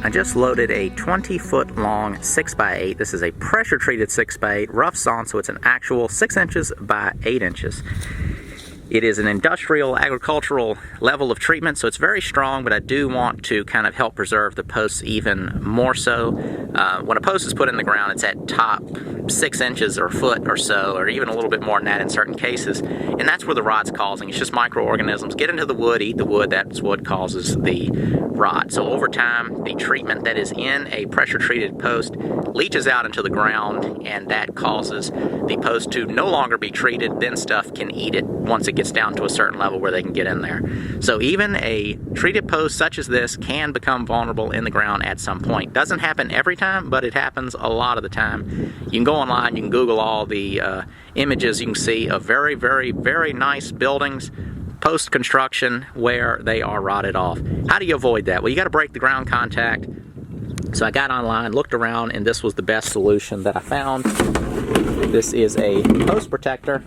I just loaded a 20-foot long 6x8. This is a pressure treated 6x8, rough sawn, so it's an actual 6 inches by 8 inches. It is an industrial, agricultural level of treatment, so it's very strong, but I do want to kind of help preserve the posts even more so. When a post is put in the ground, it's at top 6 inches or a foot or so, or even a little bit more than that in certain cases, and that's where the rot's causing. It's just microorganisms get into the wood, eat the wood. That's what causes the rot. So over time, the treatment that is in a pressure-treated post leaches out into the ground, and that causes the post to no longer be treated. Then stuff can eat it once it gets down to a certain level where they can get in there. So even a treated post such as this can become vulnerable in the ground at some point. Doesn't happen every time, but it happens a lot of the time. You can go online, you can Google all the images you can see of very, very, very nice buildings post-construction where they are rotted off. How do you avoid that? Well, you got to break the ground contact. So I got online, looked around, and this was the best solution that I found. This is a post protector.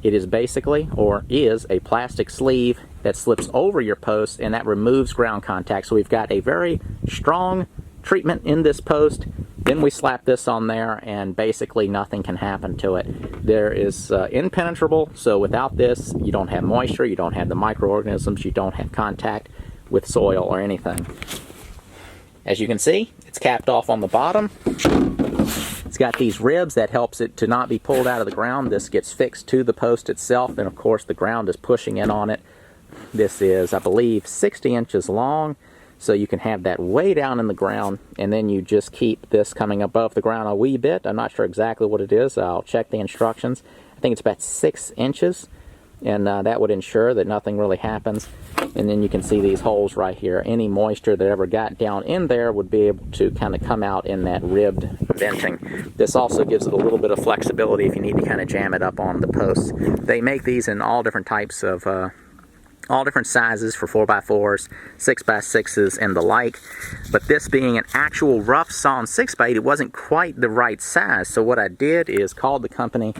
It is basically, or is, a plastic sleeve that slips over your post, and that removes ground contact. So we've got a very strong treatment in this post. Then we slap this on there, and basically nothing can happen to it. There is impenetrable, so without this, you don't have moisture, you don't have the microorganisms, you don't have contact with soil or anything. As you can see, it's capped off on the bottom. It's got these ribs that helps it to not be pulled out of the ground. This gets fixed to the post itself, and of course the ground is pushing in on it. This is, I believe, 60 inches long, so you can have that way down in the ground, and then you just keep this coming above the ground a wee bit. I'm not sure exactly what it is. I'll check the instructions. I think it's about 6 inches, and that would ensure that nothing really happens. And then you can see these holes right here. Any moisture that ever got down in there would be able to kind of come out in that ribbed venting. This also gives it a little bit of flexibility if you need to kind of jam it up on the posts. They make these in all different types of all different sizes for 4x4s, 6x6s, and the like. But this being an actual rough sawn 6x8, it wasn't quite the right size. So what I did is called the company,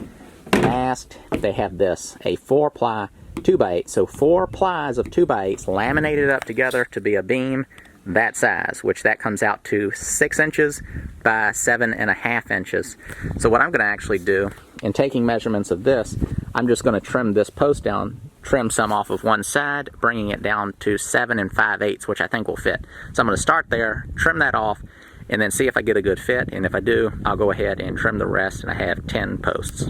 asked. They have this, a 4-ply 2x8. So 4 plies of 2x8s laminated up together to be a beam that size, which that comes out to 6 inches by 7.5 inches. So what I'm going to actually do, in taking measurements of this, I'm just going to trim this post down, trim some off of one side, bringing it down to 7 5/8, which I think will fit. So I'm going to start there, trim that off, and then see if I get a good fit. And if I do, I'll go ahead and trim the rest, and I have 10 posts.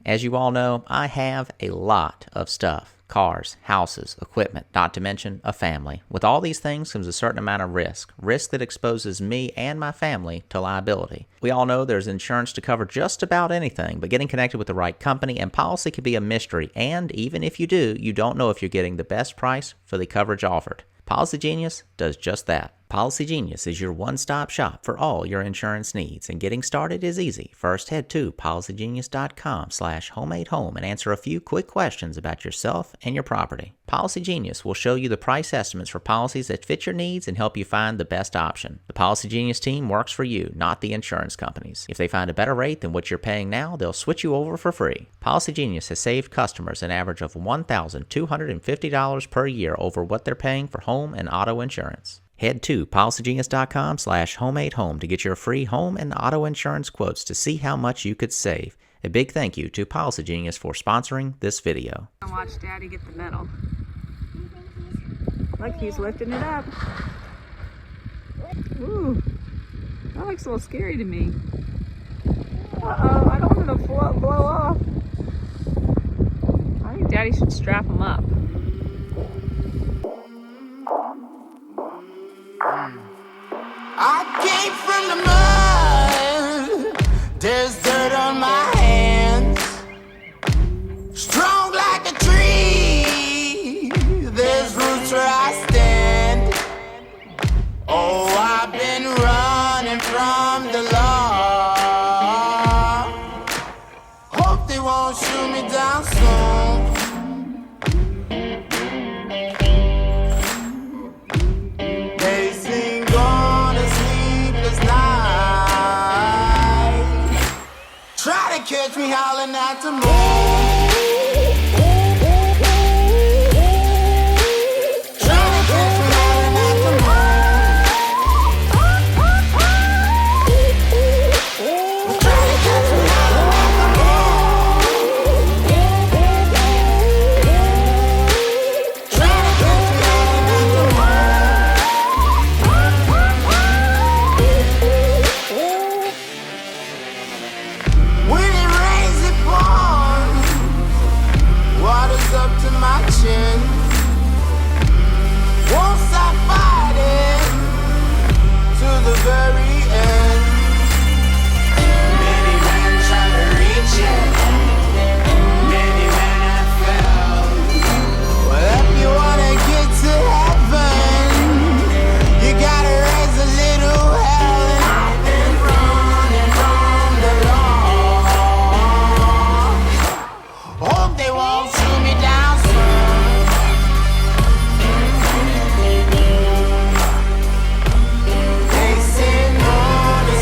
As you all know, I have a lot of stuff. Cars, houses, equipment, not to mention a family. With all these things comes a certain amount of risk. Risk that exposes me and my family to liability. We all know there's insurance to cover just about anything, but getting connected with the right company and policy can be a mystery. And even if you do, you don't know if you're getting the best price for the coverage offered. Policy Genius does just that. Policy Genius is your one-stop shop for all your insurance needs, and getting started is easy. First, head to policygenius.com/home8home and answer a few quick questions about yourself and your property. Policy Genius will show you the price estimates for policies that fit your needs and help you find the best option. The Policy Genius team works for you, not the insurance companies. If they find a better rate than what you're paying now, they'll switch you over for free. Policy Genius has saved customers an average of $1,250 per year over what they're paying for home and auto insurance. Head to policygenius.com/home8home to get your free home and auto insurance quotes to see how much you could save. A big thank you to Policy Genius for sponsoring this video. I watch Daddy get the medal. Look, he's lifting it up. Ooh, that looks a little scary to me. Uh-oh, I don't want it to blow off. I think Daddy should strap him up. I came from the mud, there's dirt on my hands. Strong like a tree, there's roots where I stand. Oh, I've been running from the law. Hope they won't shoot me down soon. They sing on a sleepless night. Try to catch me howling at the moon. Try to catch me howling at the moon. Try to catch me howling at the moon. Try to catch me howling at the moon. When it rains, it pours. Water's up to my chin. Won't stop fighting to the very end. Many men try to reach it. Many men have failed. Well, if you wanna get to heaven, you gotta raise a little hell. And I've been running from the law. Hope they won't shoot me down soon. They say no to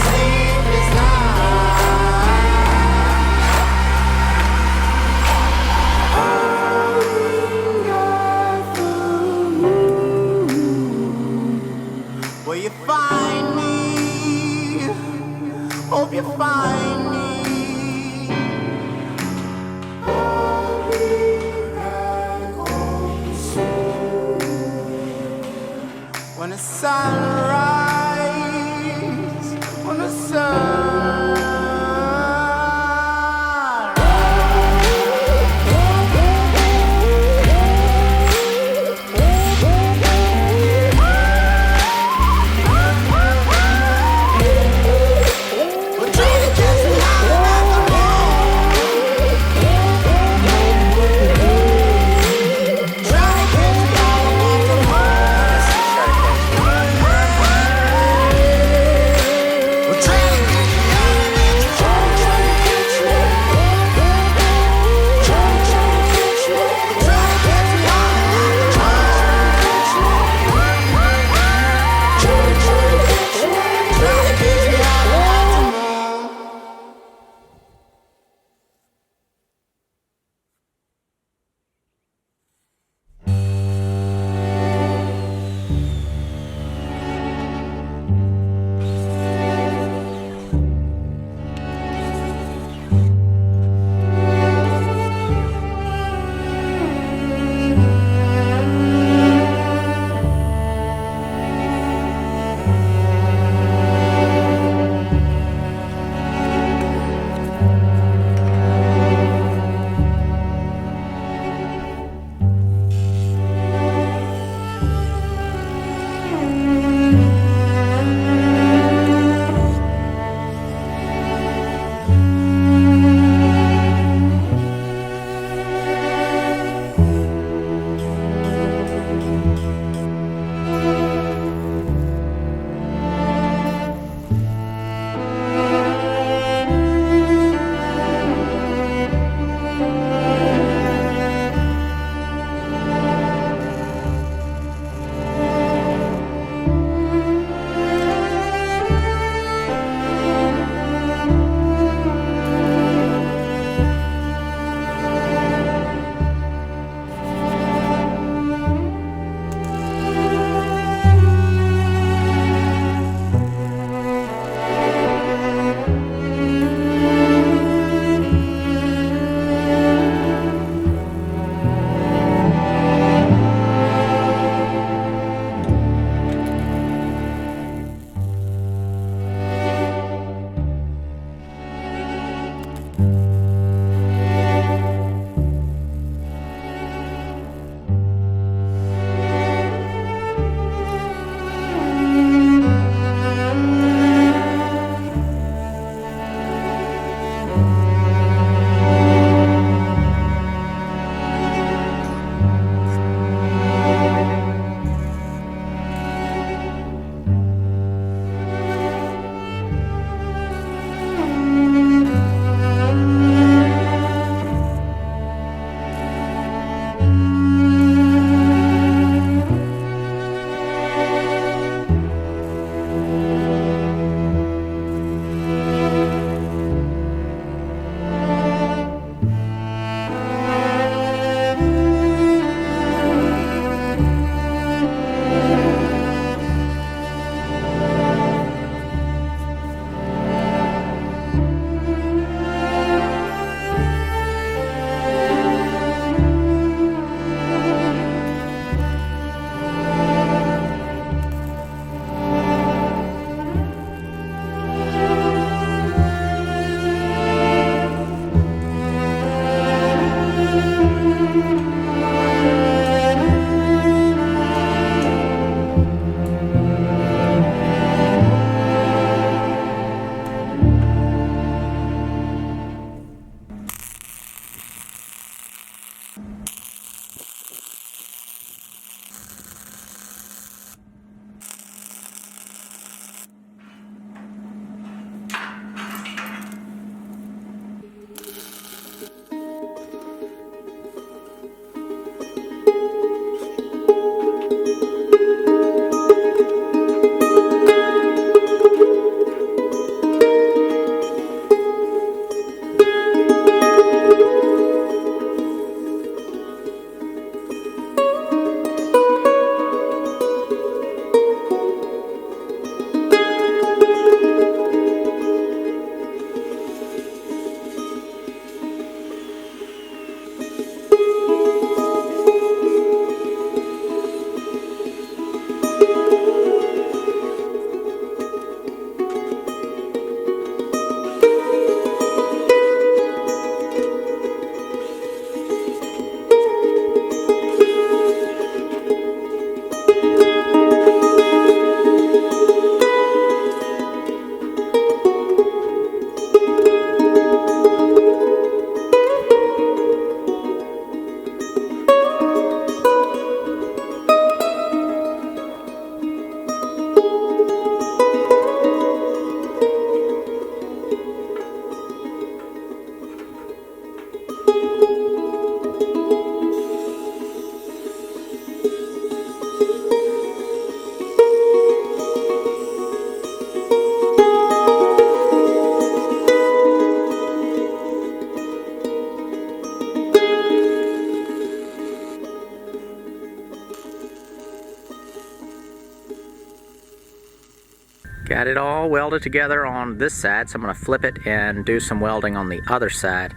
Got it all welded together on this side, so I'm going to flip it and do some welding on the other side.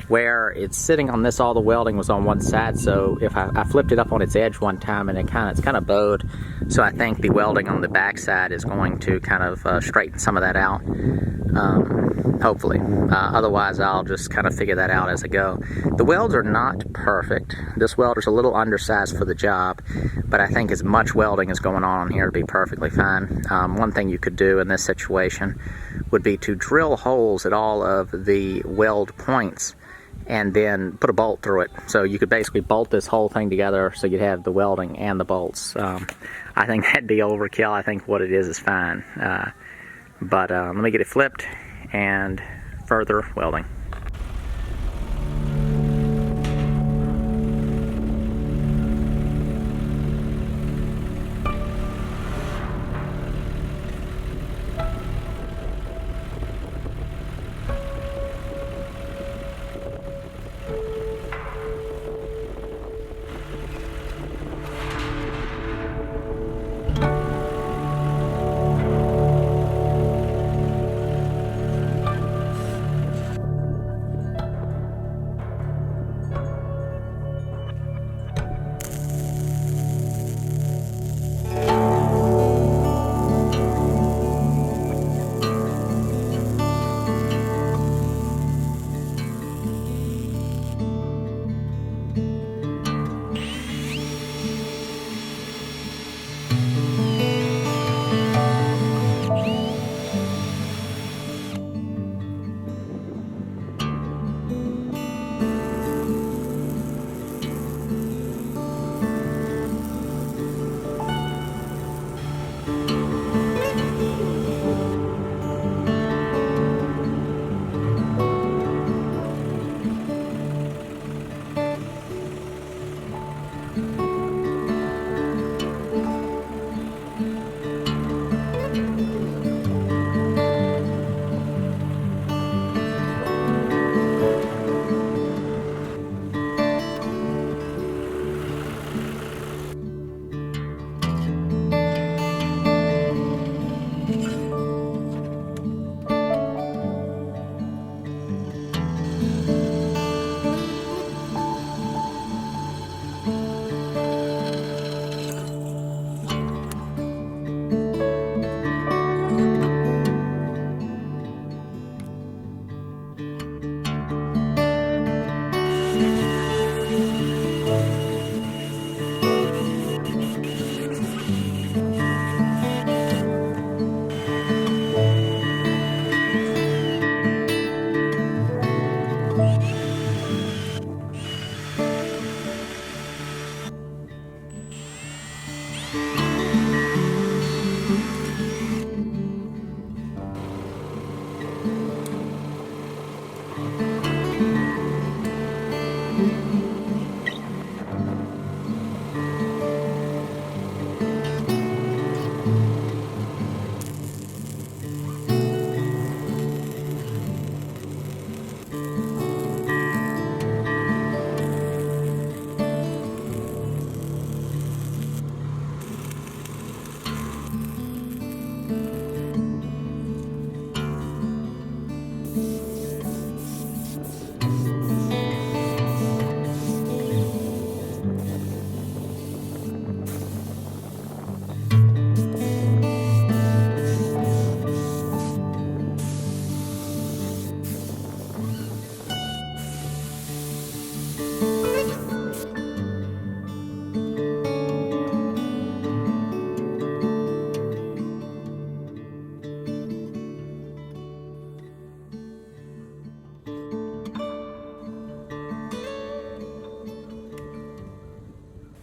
Where it's sitting on this, all the welding was on one side, so if I flipped it up on its edge one time and it's kind of bowed, so I think the welding on the back side is going to kind of straighten some of that out, hopefully. Otherwise I'll just kind of figure that out as I go. The welds are not perfect. This welder's a little undersized for the job, but I think as much welding is going on here to be perfectly fine. One thing you could do in this situation would be to drill holes at all of the weld points and then put a bolt through it. So you could basically bolt this whole thing together so you'd have the welding and the bolts. I think that'd be overkill. I think what it is fine. But let me get it flipped and further welding.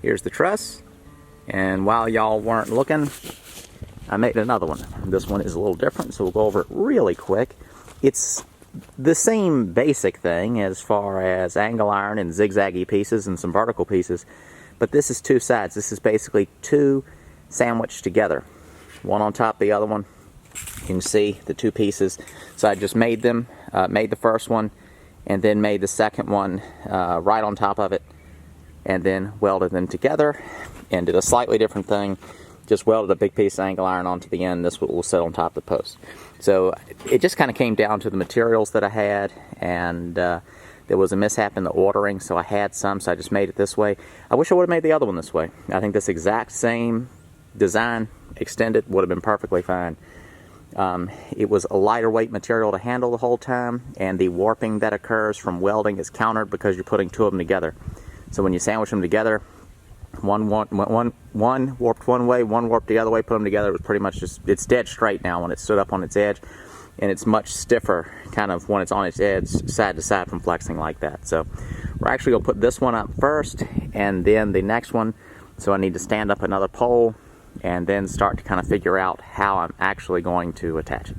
Here's the truss, and while y'all weren't looking, I made another one. This one is a little different, so we'll go over it really quick. It's the same basic thing as far as angle iron and zigzaggy pieces and some vertical pieces, but this is two sides. This is basically two sandwiched together, one on top of the other one. You can see the two pieces. So I just made them, made the first one, and then made the second one right on top of it, and then welded them together and did a slightly different thing just welded a big piece of angle iron onto the end. This will sit on top of the post. So it just kind of came down to the materials that I had, and there was a mishap in the ordering, so I had some, so I just made it this way. I wish I would have made the other one this way. I think this exact same design extended would have been perfectly fine. It was a lighter weight material to handle the whole time, and the warping that occurs from welding is countered because you're putting two of them together. So when you sandwich them together, one warped one way, one warped the other way, put them together, it was pretty much just, it's dead straight now when it stood up on its edge, and it's much stiffer kind of when it's on its edge, side to side, from flexing like that. So we're actually going to put this one up first, and then the next one. So I need to stand up another pole, and then start to kind of figure out how I'm actually going to attach it.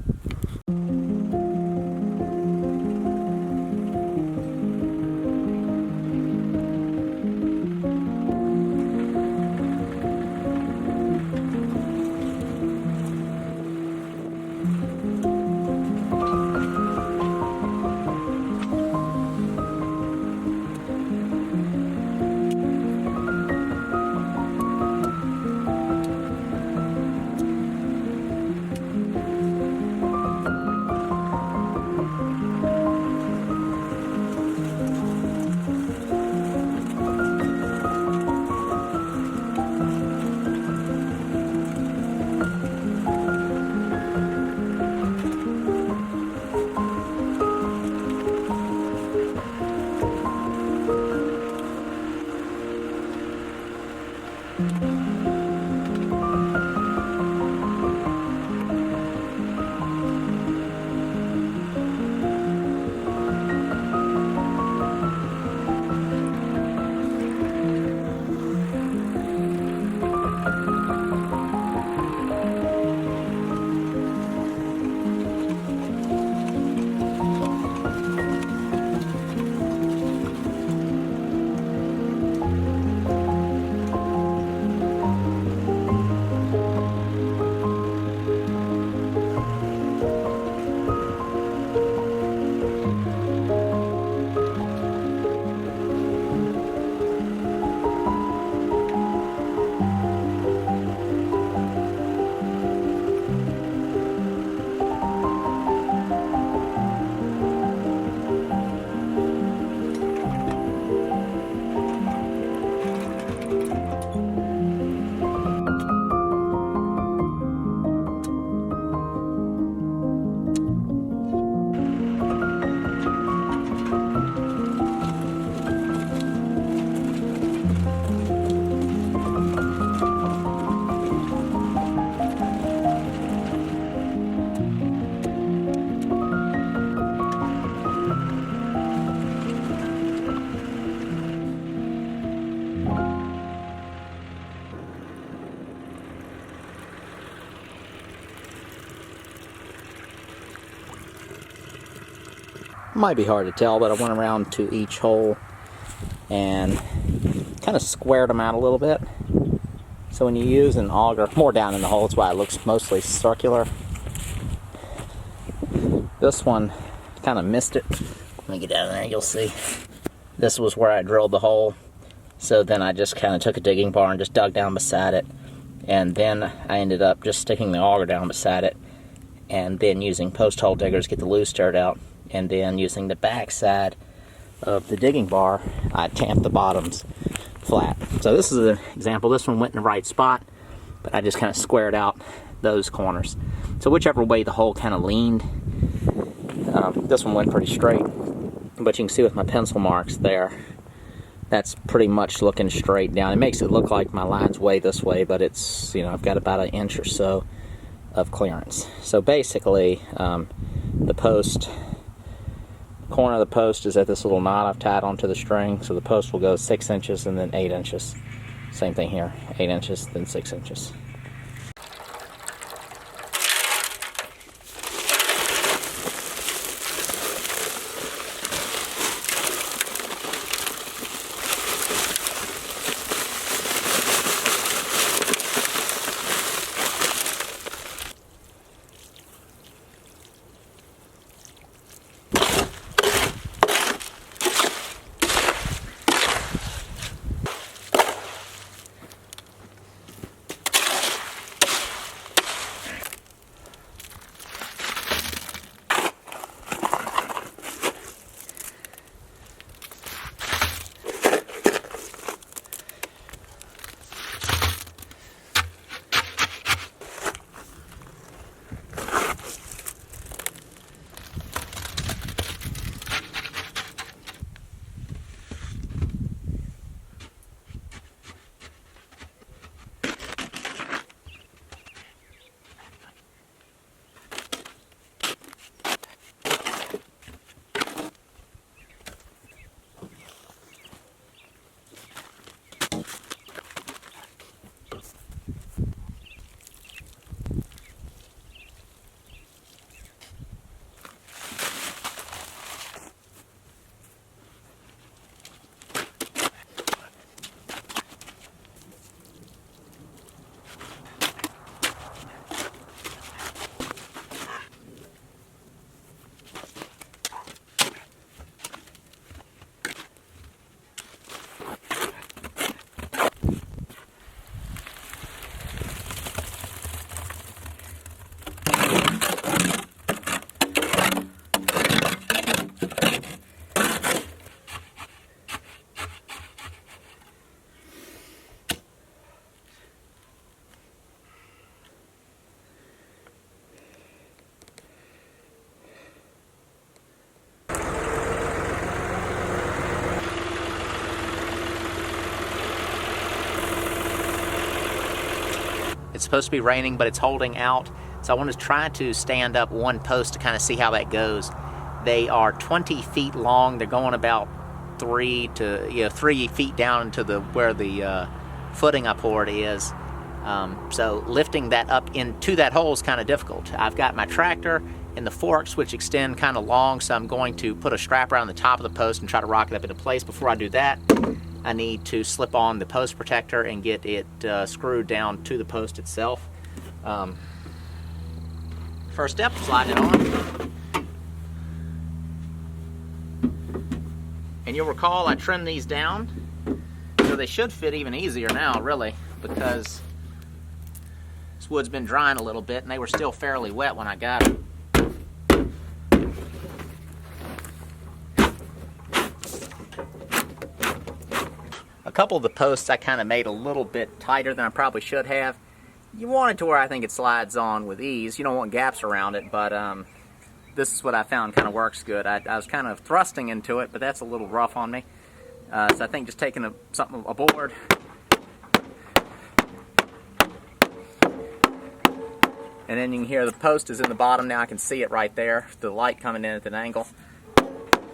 Might be hard to tell, but I went around to each hole and kind of squared them out a little bit. So when you use an auger, more down in the hole, that's why it looks mostly circular. This one kind of missed it. Let me get down there, you'll see. This was where I drilled the hole. So then I just kind of took a digging bar and just dug down beside it. And then I ended up just sticking the auger down beside it, and then using post hole diggers to get the loose dirt out. And then using the back side of the digging bar, I tamped the bottoms flat. So this is an example. This one went in the right spot, but I just kind of squared out those corners. So whichever way the hole kind of leaned, this one went pretty straight. But you can see with my pencil marks there, that's pretty much looking straight down. It makes it look like my line's way this way, but it's, you know, I've got about 1 inch or so of clearance. So basically, the post, corner of the post is at this little knot I've tied onto the string, so the post will go 6 inches and then 8 inches. Same thing here, 8 inches, then 6 inches. It's supposed to be raining, but it's holding out. So I want to try to stand up one post to kind of see how that goes. They are 20 feet long. They're going about 3 feet down into where the footing I poured is. So lifting that up into that hole is kind of difficult. I've got my tractor and the forks, which extend kind of long, so I'm going to put a strap around the top of the post and try to rock it up into place. Before I do that, I need to slip on the post protector and get it screwed down to the post itself. First step, slide it on. And you'll recall I trimmed these down, so they should fit even easier now, really, because this wood's been drying a little bit and they were still fairly wet when I got them. A couple of the posts I kind of made a little bit tighter than I probably should have. You want it to where I think it slides on with ease. You don't want gaps around it, but this is what I found kind of works good. I was kind of thrusting into it, but that's a little rough on me. So I think just taking a board, and then you can hear the post is in the bottom now. I can see it right there, the light coming in at an angle.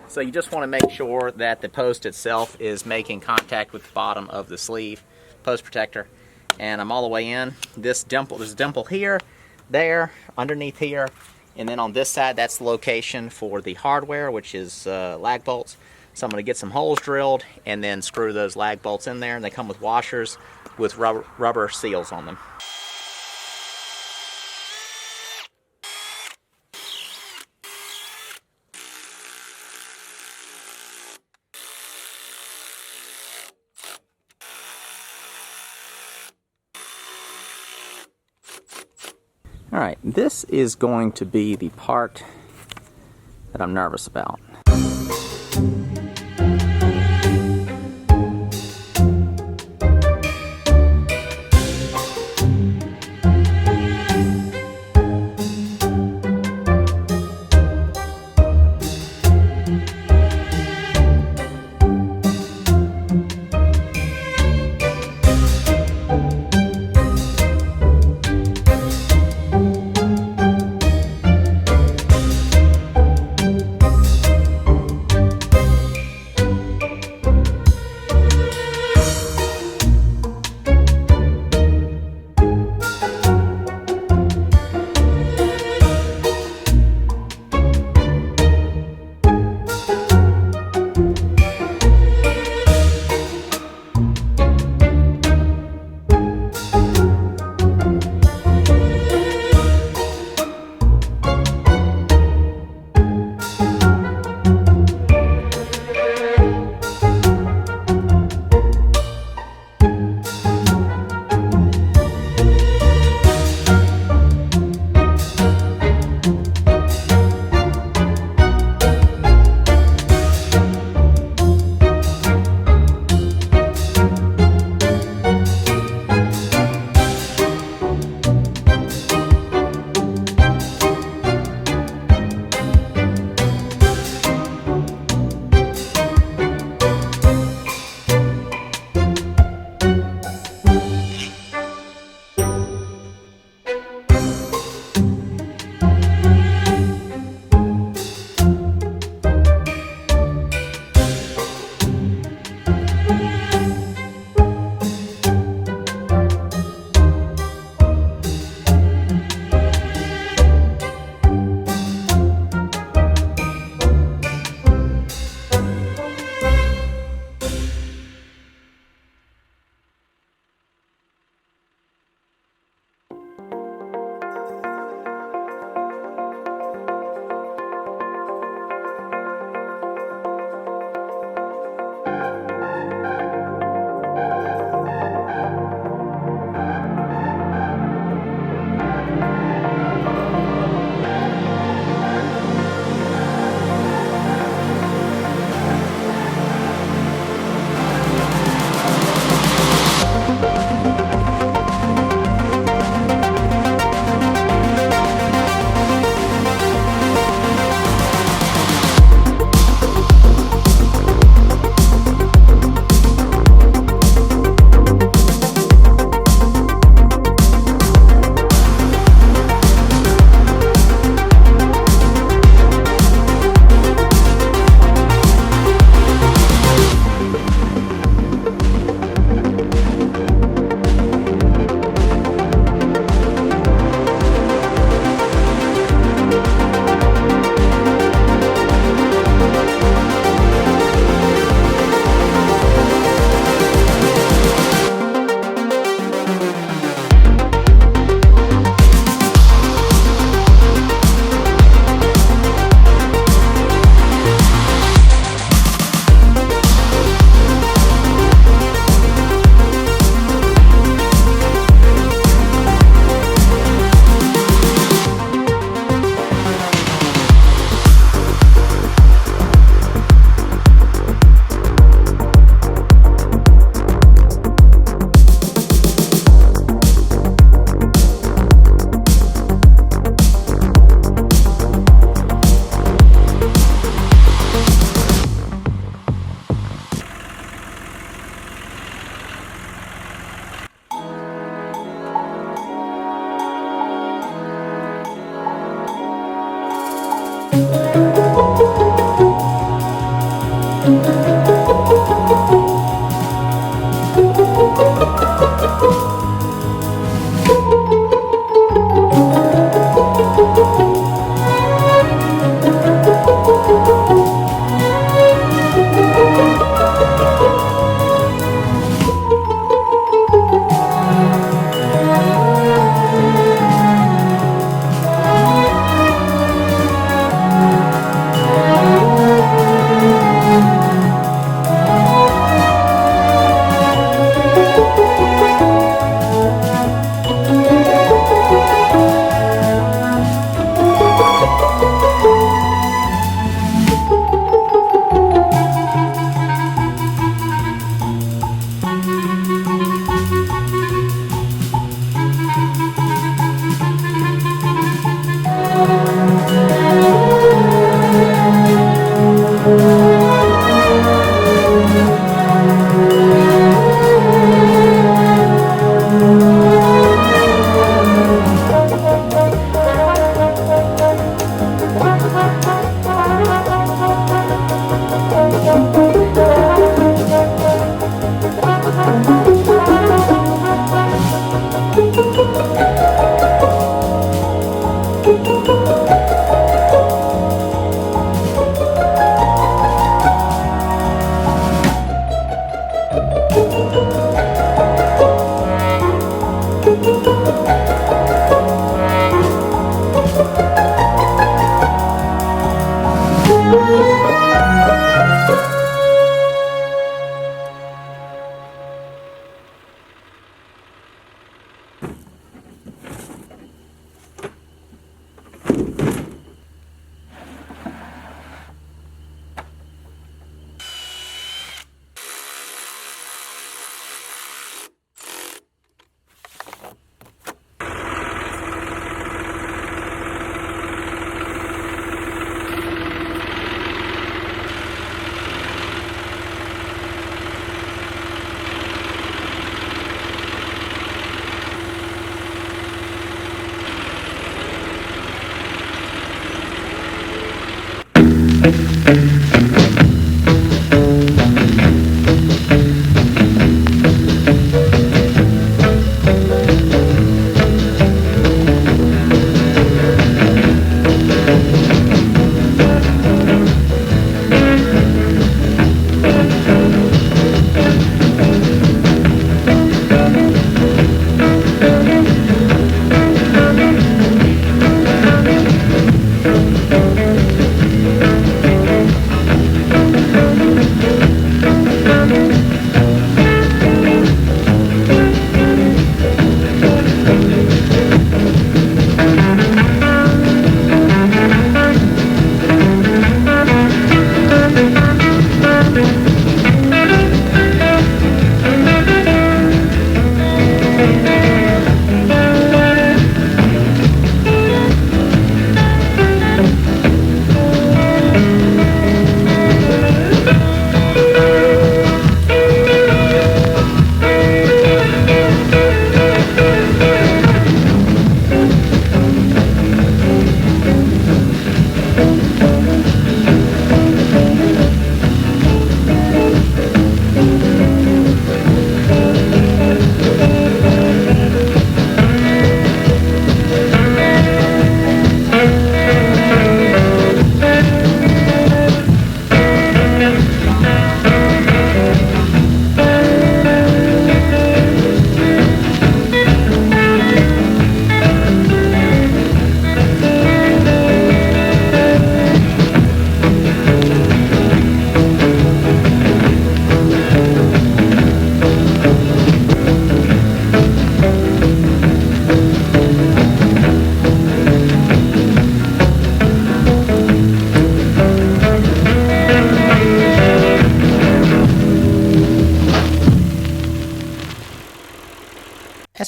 So you just want to make sure that the post itself is making contact with the bottom of the sleeve post protector. And I'm all the way in. There's a dimple here, there, underneath here, and then on this side, that's the location for the hardware, which is lag bolts. So I'm going to get some holes drilled and then screw those lag bolts in there, and they come with washers with rubber seals on them. Alright, this is going to be the part that I'm nervous about.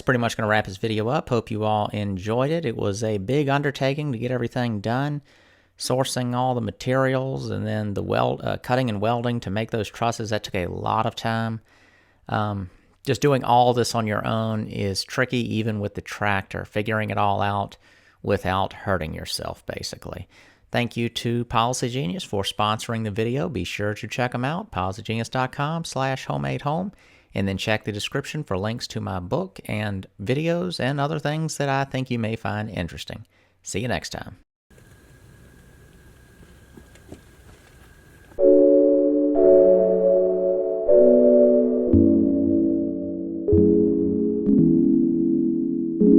pretty much going to wrap this video up. Hope you all enjoyed it. It was a big undertaking to get everything done, sourcing all the materials, and then the cutting and welding to make those trusses. That took a lot of time. Just doing all this on your own is tricky, even with the tractor, figuring it all out without hurting yourself, basically. Thank you to Policy Genius for sponsoring the video. Be sure to check them out, policygenius.com/home8home, and then check the description for links to my book and videos and other things that I think you may find interesting. See you next time. you.